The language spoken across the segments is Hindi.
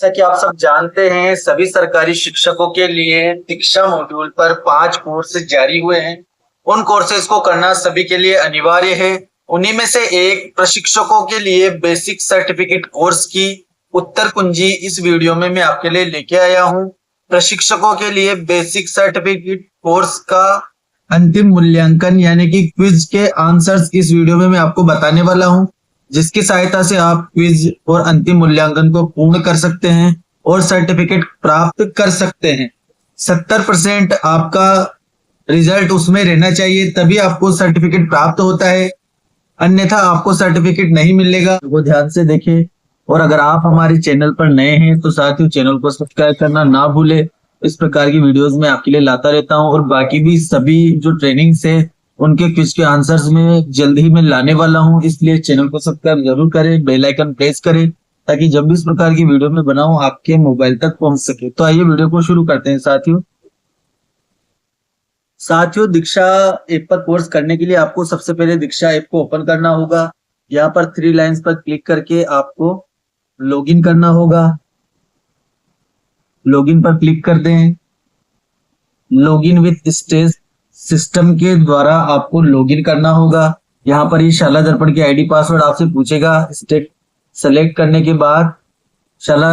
जैसा कि आप सब जानते हैं, सभी सरकारी शिक्षकों के लिए दीक्षा मॉड्यूल पर 5 कोर्स जारी हुए हैं। उन कोर्सेज को करना सभी के लिए अनिवार्य है। उन्हीं में से एक प्रशिक्षकों के लिए बेसिक सर्टिफिकेट कोर्स की उत्तर कुंजी इस वीडियो में मैं आपके लिए लेके आया हूं। प्रशिक्षकों के लिए बेसिक सर्टिफिकेट कोर्स का अंतिम मूल्यांकन यानी कि क्विज के आंसर्स इस वीडियो में मैं आपको बताने वाला हूं, जिसकी सहायता से आप क्विज और अंतिम मूल्यांकन को पूर्ण कर सकते हैं और सर्टिफिकेट प्राप्त कर सकते हैं। 70% आपका रिजल्ट उसमें रहना चाहिए, तभी आपको सर्टिफिकेट प्राप्त होता है, अन्यथा आपको सर्टिफिकेट नहीं मिलेगा। वो ध्यान से देखें। और अगर आप हमारे चैनल पर नए हैं तो साथियों चैनल को सब्सक्राइब करना ना भूले। इस प्रकार की वीडियोस मैं आपके लिए लाता रहता हूं और बाकी भी सभी जो ट्रेनिंग्स है उनके क्विज के आंसर्स में जल्द ही मैं लाने वाला हूं, इसलिए चैनल को सब्सक्राइब जरूर करें, बेल आइकन प्रेस करें ताकि जब भी इस प्रकार की वीडियो में बनाऊं आपके मोबाइल तक पहुंच सके। तो आइए वीडियो को शुरू करते हैं साथियों दीक्षा ऐप पर कोर्स करने के लिए आपको सबसे पहले दीक्षा ऐप को ओपन करना होगा। यहाँ पर 3 लाइंस पर क्लिक करके आपको लॉगिन करना होगा। लॉगिन पर क्लिक कर दें। लॉगिन विथ स्टेज सिस्टम के द्वारा आपको लॉगिन करना होगा। यहाँ पर ये शाला दर्पण की आईडी पासवर्ड आपसे पूछेगा। स्टेट सेलेक्ट करने के बाद शाला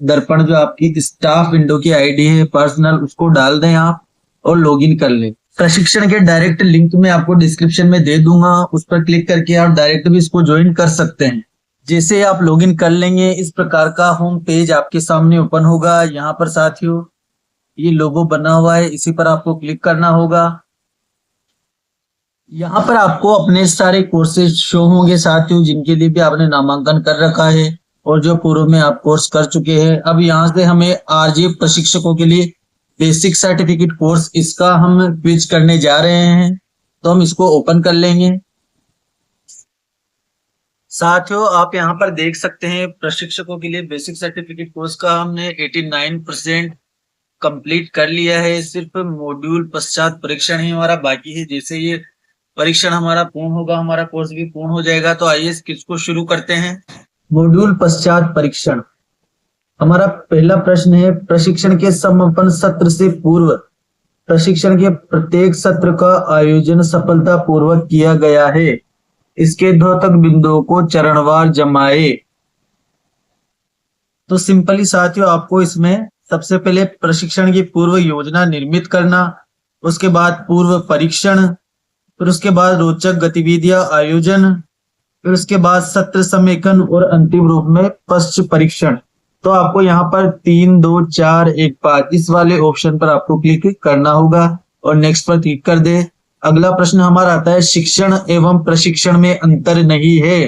दर्पण जो आपकी स्टाफ विंडो की आईडी है पर्सनल, उसको डाल दें आप और लॉगिन कर लें। प्रशिक्षण के डायरेक्ट लिंक मैं आपको डिस्क्रिप्शन में दे दूंगा, उस पर क्लिक करके आप डायरेक्ट भी इसको ज्वाइन कर सकते हैं। जैसे आप लॉगिन कर लेंगे इस प्रकार का होम पेज आपके सामने ओपन होगा। यहाँ पर साथियों ये लोगो बना हुआ है, इसी पर आपको क्लिक करना होगा। यहाँ पर आपको अपने सारे कोर्सेज शो होंगे साथियों, जिनके लिए भी आपने नामांकन कर रखा है और जो पूर्व में आप कोर्स कर चुके हैं। अब यहाँ से हमें आरजे प्रशिक्षकों के लिए बेसिक सर्टिफिकेट कोर्स, इसका हम क्विज करने जा रहे हैं, तो हम इसको ओपन कर लेंगे। साथियों आप यहाँ पर देख सकते हैं प्रशिक्षकों के लिए बेसिक सर्टिफिकेट कोर्स का हमने 89% कंप्लीट कर लिया है। सिर्फ मॉड्यूल पश्चात परीक्षण ही हमारा बाकी है। जैसे ये परीक्षण हमारा पूर्ण होगा हमारा कोर्स भी पूर्ण हो जाएगा। तो आइए इस क्विज को शुरू करते हैं। मॉड्यूल पश्चात परीक्षण, हमारा पहला प्रश्न है, प्रशिक्षण के समापन सत्र से पूर्व प्रशिक्षण के प्रत्येक सत्र का आयोजन सफलता पूर्वक किया गया है। इसके द्योतक बिंदुओं को चरणवार जमाए। तो सिंपली साथियों आपको इसमें सबसे पहले प्रशिक्षण की पूर्व योजना निर्मित करना, उसके बाद पूर्व परीक्षण, फिर उसके बाद रोचक गतिविधियां आयोजन, फिर उसके बाद सत्र समेकन और अंतिम रूप में पश्च परीक्षण। तो आपको यहाँ पर 3, 2, 4, 1, 5 इस वाले ऑप्शन पर आपको क्लिक करना होगा और नेक्स्ट पर क्लिक कर दे। अगला प्रश्न हमारा आता है, शिक्षण एवं प्रशिक्षण में अंतर नहीं है।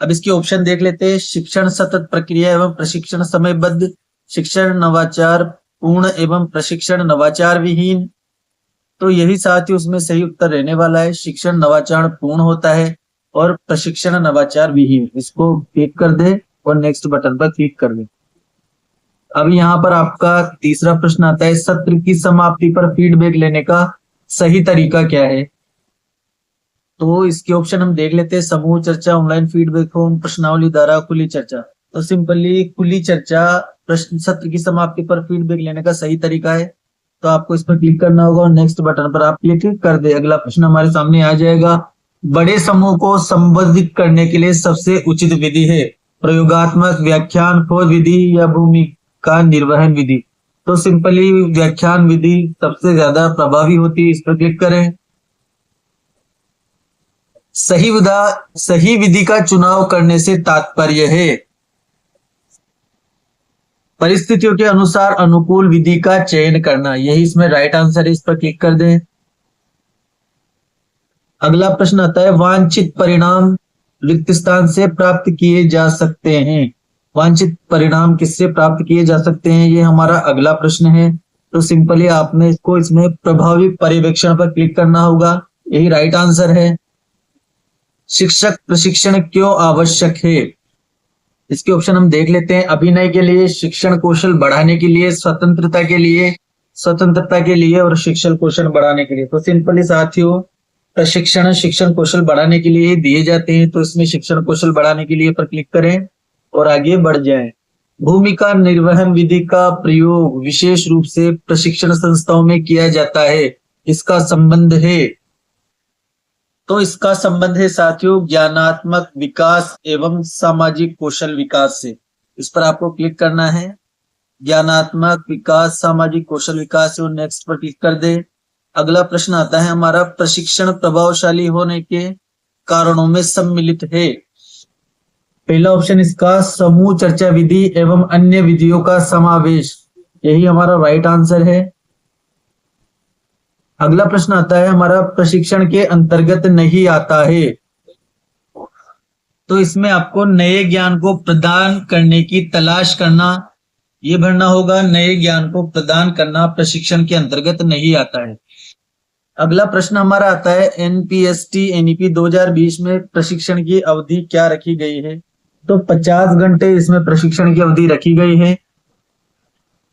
अब इसके ऑप्शन देख लेते हैं। शिक्षण सतत प्रक्रिया एवं प्रशिक्षण समयबद्ध, शिक्षण नवाचार पूर्ण एवं प्रशिक्षण नवाचार विहीन। तो यही साथ ही उसमें सही उत्तर रहने वाला है। शिक्षण नवाचार पूर्ण होता है और प्रशिक्षण नवाचार विहीन। इसको क्लिक कर दे और नेक्स्ट बटन पर क्लिक कर दे। अब यहाँ पर आपका तीसरा प्रश्न आता है, सत्र की समाप्ति पर फीडबैक लेने का सही तरीका क्या है। तो इसके ऑप्शन हम देख लेते हैं। समूह चर्चा, ऑनलाइन फीडबैक फॉर्म, प्रश्नावली द्वारा खुली चर्चा। तो सिंपली खुली चर्चा प्रश्न सत्र की समाप्ति पर फीडबैक लेने का सही तरीका है। तो आपको इस पर क्लिक करना होगा और नेक्स्ट बटन पर आप क्लिक कर दे। अगला प्रश्न हमारे सामने आ जाएगा, बड़े समूह को संबोधित करने के लिए सबसे उचित विधि है प्रयोगात्मक, व्याख्यान, खोज विधि या भूमिका निर्वहन विधि। तो सिंपली व्याख्यान विधि सबसे ज्यादा प्रभावी होती है, इस पर क्लिक करें। सही विधि का चुनाव करने से तात्पर्य है परिस्थितियों के अनुसार अनुकूल विधि का चयन करना, यही इसमें राइट आंसर है, इस पर क्लिक कर दें। अगला प्रश्न आता है, वांछित परिणाम रिक्त स्थान से प्राप्त किए जा सकते हैं। वांछित परिणाम किससे प्राप्त किए जा सकते हैं, ये हमारा अगला प्रश्न है। तो सिंपली आपने इसको इसमें प्रभावी पर्यवेक्षण पर क्लिक करना होगा, यही राइट आंसर है। शिक्षक प्रशिक्षण क्यों आवश्यक है, इसके ऑप्शन हम देख लेते हैं। अभिनय के लिए, शिक्षण कौशल बढ़ाने के लिए, स्वतंत्रता के लिए और शिक्षण कौशल बढ़ाने के लिए। तो सिंपली साथियों प्रशिक्षण शिक्षण कौशल बढ़ाने के लिए दिए जाते हैं, तो इसमें शिक्षण कौशल बढ़ाने के लिए पर क्लिक करें और आगे बढ़ जाएं। भूमिका निर्वहन विधि का प्रयोग विशेष रूप से प्रशिक्षण संस्थाओं में किया जाता है। इसका संबंध है, तो इसका संबंध है साथियों ज्ञानात्मक विकास एवं सामाजिक कौशल विकास से। इस पर आपको क्लिक करना है, ज्ञानात्मक विकास सामाजिक कौशल विकास से, और नेक्स्ट पर क्लिक कर दे। अगला प्रश्न आता है हमारा, प्रशिक्षण प्रभावशाली होने के कारणों में सम्मिलित है। पहला ऑप्शन इसका समूह चर्चा विधि एवं अन्य विधियों का समावेश, यही हमारा राइट आंसर है। अगला प्रश्न आता है हमारा, प्रशिक्षण के अंतर्गत नहीं आता है। तो इसमें आपको नए ज्ञान को प्रदान करने की तलाश करना, ये भरना होगा। नए ज्ञान को प्रदान करना प्रशिक्षण के अंतर्गत नहीं आता है। अगला प्रश्न हमारा आता है, एनपीएसटी एनईपी 2020 में प्रशिक्षण की अवधि क्या रखी गई है। तो 50 घंटे इसमें प्रशिक्षण की अवधि रखी गई है।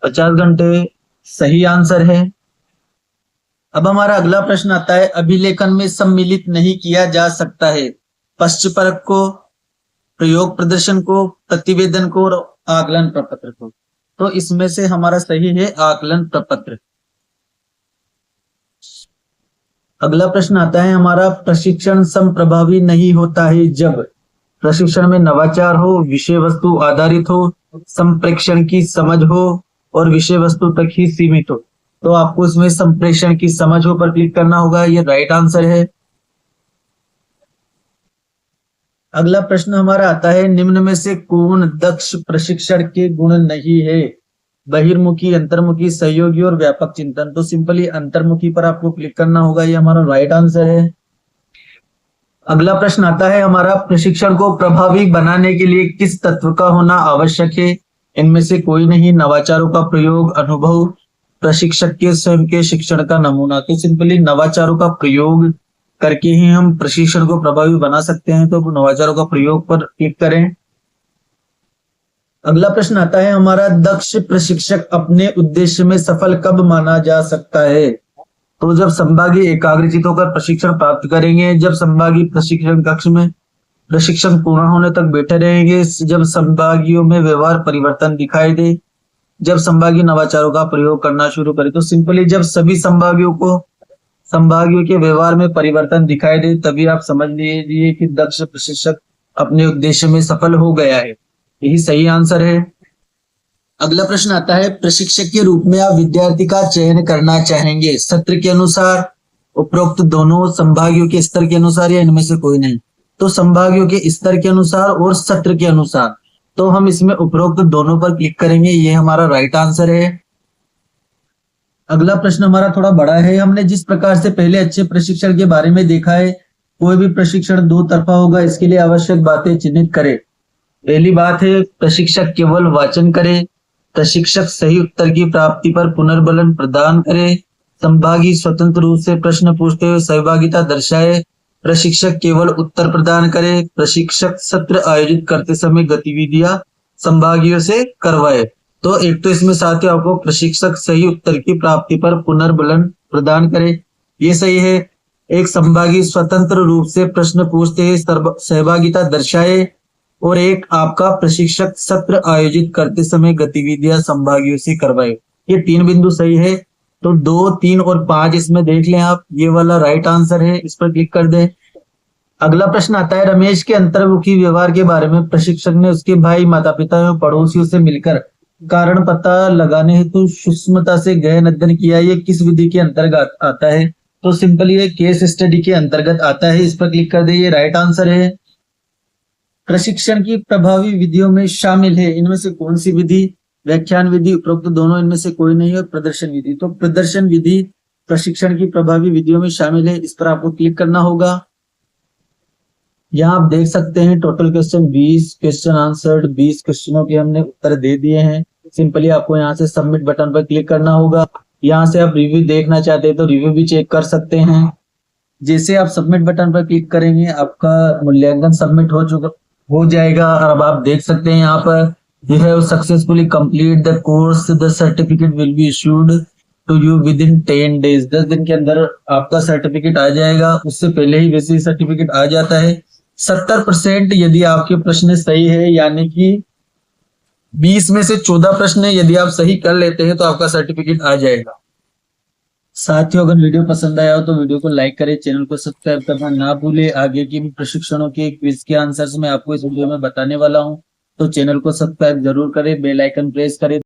50 घंटे सही आंसर है। अब हमारा अगला प्रश्न आता है, अभिलेखन में सम्मिलित नहीं किया जा सकता है पश्चपरक को, प्रयोग प्रदर्शन को, प्रतिवेदन को और आकलन प्रपत्र को। तो इसमें से हमारा सही है आकलन प्रपत्र। अगला प्रश्न आता है हमारा, प्रशिक्षण समप्रभावी नहीं होता है जब प्रशिक्षण में नवाचार हो, विषय वस्तु आधारित हो, संप्रेषण की समझ हो और विषय वस्तु तक ही सीमित हो। तो आपको इसमें संप्रेषण की समझ हो पर क्लिक करना होगा, ये राइट आंसर है। अगला प्रश्न हमारा आता है, निम्न में से कौन दक्ष प्रशिक्षण के गुण नहीं है। बहिर्मुखी, अंतर्मुखी, सहयोगी और व्यापक चिंतन। तो सिंपली अंतर्मुखी पर आपको क्लिक करना होगा, ये हमारा राइट आंसर है। अगला प्रश्न आता है हमारा, प्रशिक्षण को प्रभावी बनाने के लिए किस तत्व का होना आवश्यक है। इनमें से कोई नहीं, नवाचारों का प्रयोग, अनुभव, प्रशिक्षक के स्वयं के शिक्षण का नमूना। तो सिंपली नवाचारों का प्रयोग करके ही हम प्रशिक्षण को प्रभावी बना सकते हैं। तो नवाचारों का प्रयोग पर क्लिक करें। अगला प्रश्न आता है हमारा, दक्ष प्रशिक्षक अपने उद्देश्य में सफल कब माना जा सकता है। तो जब संभागी एकाग्रचित होकर प्रशिक्षण प्राप्त करेंगे, जब संभागी प्रशिक्षण कक्ष में प्रशिक्षण पूर्ण होने तक बैठे रहेंगे, जब संभागियों में व्यवहार परिवर्तन दिखाई दे, जब संभागी नवाचारों का प्रयोग करना शुरू करे। तो सिंपली जब सभी संभागियों के व्यवहार में परिवर्तन दिखाई दे, तभी आप समझ लीजिए कि दक्ष प्रशिक्षक अपने उद्देश्य में सफल हो गया है। यही सही आंसर है। अगला प्रश्न आता है, प्रशिक्षक के रूप में आप विद्यार्थी का चयन करना चाहेंगे सत्र के अनुसार, उपरोक्त दोनों, संभागियों के स्तर के अनुसार या इनमें से कोई नहीं। तो संभागियों के स्तर के अनुसार और सत्र के अनुसार। तो हम इसमें उपरोक्त दोनों पर क्लिक करेंगे, ये हमारा राइट आंसर है। अगला प्रश्न हमारा थोड़ा बड़ा है। हमने जिस प्रकार से पहले अच्छे प्रशिक्षण के बारे में देखा है, कोई भी प्रशिक्षण दो तरफा होगा, इसके लिए आवश्यक बातें चिन्हित करें। पहली बात है, प्रशिक्षक केवल वाचन करे, प्रशिक्षक सही उत्तर की प्राप्ति पर पुनर्बलन प्रदान करे, संभागी स्वतंत्र रूप से प्रश्न पूछते हुए सहभागिता दर्शाए, प्रशिक्षक केवल उत्तर प्रदान करे, प्रशिक्षक सत्र आयोजित करते समय गतिविधियां संभागियों से करवाए। तो एक तो इसमें साथियों आपको प्रशिक्षक सही उत्तर की प्राप्ति पर पुनर्बलन प्रदान करे, ये सही है। एक संभागी स्वतंत्र रूप से प्रश्न पूछते हुए सहभागिता दर्शाए, और एक आपका प्रशिक्षक सत्र आयोजित करते समय गतिविधियां संभागियों से करवाए। ये 3 बिंदु सही है। तो 2, 3 और 5 इसमें देख लें आप, ये वाला राइट आंसर है, इस पर क्लिक कर दें। अगला प्रश्न आता है, रमेश के अंतर्मुखी व्यवहार के बारे में प्रशिक्षक ने उसके भाई, माता पिता एवं पड़ोसियों से मिलकर कारण पता लगाने हेतु सूक्ष्मता से गहन अध्ययन किया। ये किस विधि के अंतर्गत आता है। तो सिंपली ये केस स्टडी के अंतर्गत आता है, इस पर क्लिक कर दे, ये राइट आंसर है। प्रशिक्षण की प्रभावी विधियों में शामिल है, इनमें से कौन सी विधि। व्याख्यान विधि, उपरोक्त दोनों इनमें से कोई नहीं, और प्रदर्शन विधि। तो प्रदर्शन विधि प्रशिक्षण की प्रभावी विधियों में शामिल है, इस पर आपको क्लिक करना होगा। यहाँ आप देख सकते हैं टोटल क्वेश्चन 20 क्वेश्चन आंसर्ड, 20 क्वेश्चनों के हमने उत्तर दे दिए हैं। सिंपली आपको यहाँ से सबमिट बटन पर क्लिक करना होगा। यहाँ से आप रिव्यू देखना चाहते हैं तो रिव्यू भी चेक कर सकते हैं। जैसे आप सबमिट बटन पर क्लिक करेंगे, आपका मूल्यांकन सबमिट हो जाएगा। और अब आप देख सकते हैं यहाँ पर, you have successfully complete the course, the certificate will be issued to you within 10 days। 10 दिन के अंदर आपका सर्टिफिकेट आ जाएगा। उससे पहले ही वैसे ही सर्टिफिकेट आ जाता है। 70% यदि आपके प्रश्न सही है, यानी कि 20 में से 14 प्रश्न यदि आप सही कर लेते हैं तो आपका सर्टिफिकेट आ जाएगा। साथियों, अगर वीडियो पसंद आया हो तो वीडियो को लाइक करें, चैनल को सब्सक्राइब करना ना भूले। आगे की भी प्रशिक्षणों के क्विज के आंसर्स मैं आपको इस वीडियो में बताने वाला हूं, तो चैनल को सब्सक्राइब जरूर करें, बेल आइकन प्रेस करें।